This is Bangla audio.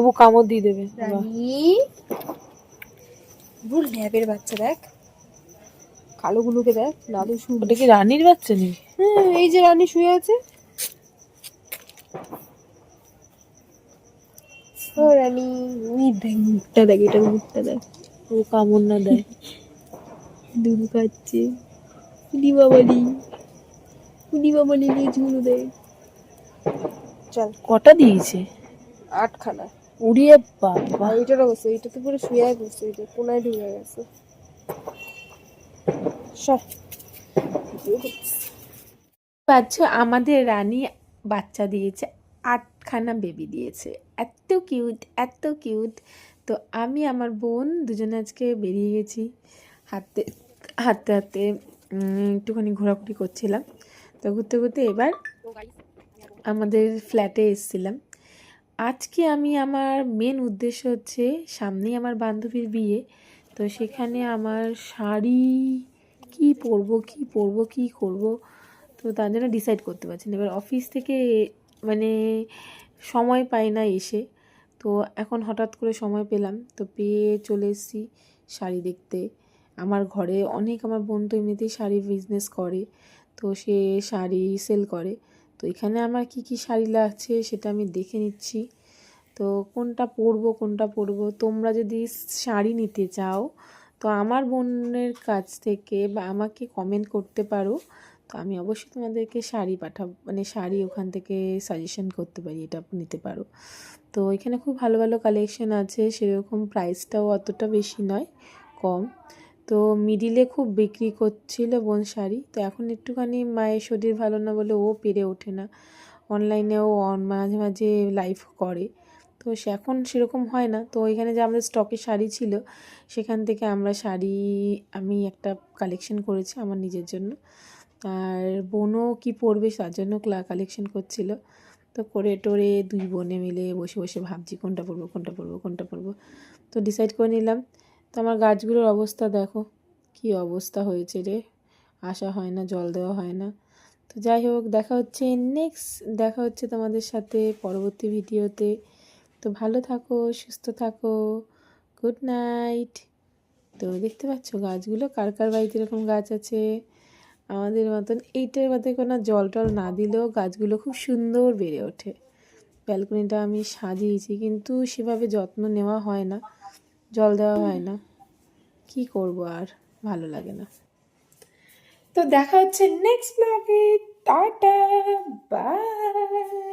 ও কামড় দিয়ে দেবে। রানী ভুল ঢ্যাপের বাচ্চা, দেখ কালো গুলোকে দেখ, দাদু শুন। ওটা কি রানীর বাচ্চা নেই? হ্যাঁ, এই যে রানী শুয়ে আছে। ও রানী, ওই দেখ মুখটা দেখ, এটার মুখটা দেখ। ও কামড় না দেয়। দুধ খাচ্ছে। উনি বাবালি, উনি বাবালি নিয়ে ঝুলো দেয়। চল, কটা দিয়েছে? 8খানা। উড়িয়ে বাবা। আর ওইটার অবস্থা, এইটা তো পুরো শুয়ে পড়ছে, এইটা কোনায় ঢুকে গেছে। পাচ্ছ, আমাদের রানী বাচ্চা দিয়েছে, 8খানা বেবি দিয়েছে। এত কিউট, এত কিউট। তো আমি আমার বোন দুজনে আজকে বেরিয়ে গেছি, হাঁটতে হাঁটতে হাঁটতে একটুখানি ঘোরাঘুরি করছিলাম। তো ঘুরতে ঘুরতে এবার আমাদের ফ্ল্যাটে এসেছিলাম। আজকে আমি আমার মেন উদ্দেশ্য হচ্ছে, সামনেই আমার বান্ধবীর বিয়ে, তো সেখানে আমার শাড়ি কি পরবো কি পরবো কি করব, তো তার জন্য ডিসাইড করতে পারছি না। এবার অফিস থেকে মানে সময় পাই না এসে, তো এখন হঠাৎ করে সময় পেলাম, তো পেয়ে চলে এসেছি শাড়ি দেখতে। আমার ঘরে অনেক, আমার বোন তো এমনিতেই শাড়ি বিজনেস করে, তো সে শাড়ি সেল করে। তো এখানে আমার কি কি শাড়ি লাগছে সেটা আমি দেখে নিচ্ছি। তো কোনটা পরবো, তোমরা যদি শাড়ি নিতে চাও তো আমার বোনের কাছ থেকে বা আমাকে কমেন্ট করতে পারো, তো আমি অবশ্যই তোমাদেরকে শাড়ি পাঠাবো, মানে শাড়ি ওখান থেকে সাজেশন করতে পারি, এটা নিতে পারো। তো এখানে খুব ভালো ভালো কালেকশন আছে, সেরকম প্রাইসটাও অতটা বেশি নয়, কম। তো মিডিলে খুব বিক্রি করছিল বোন শাড়ি, তো এখন একটুখানি মায়ের শরীর ভালো না বলে ও পেরে ওঠে না, অনলাইনেও মাঝে মাঝে লাইভ করে, তো সে এখন সেরকম হয় না। তো এখানে যে আমাদের স্টকে শাড়ি ছিল, সেখান থেকে আমরা শাড়ি, আমি একটা কালেকশন করেছি আমার নিজের জন্য, আর বোনও কি পরবে তার জন্য কালেকশন করছিল। তো করে টোরে দুই বোনে মিলে বসে বসে ভাবছি কোনটা পরবো কোনটা পরবো কোনটা পরবো, তো ডিসাইড করে নিলাম। তো আমার গাছগুলোর অবস্থা দেখো কি অবস্থা হয়েছে রে, আসা হয় না, জল দেওয়া হয় না। তো যাই হোক, দেখা হচ্ছে তোমাদের সাথে পরবর্তী ভিডিওতে। তো ভালো থাকো, সুস্থ থাকো, গুড নাইট। তো দেখতে পাচ্ছ গাছগুলো, কার কার বাড়িতে এরকম গাছ আছে আমাদের মতন, এইটার মধ্যে কোনো জল টল না দিলেও গাছগুলো খুব সুন্দর বেড়ে ওঠে। ব্যালকনিটা আমি সাজিয়েছি, কিন্তু সেভাবে যত্ন নেওয়া হয় না, জল দেওয়া হয় না, কি করব আর, ভালো লাগে না। তো দেখা হচ্ছে নেক্সট ব্লগে, টাটা, বাই।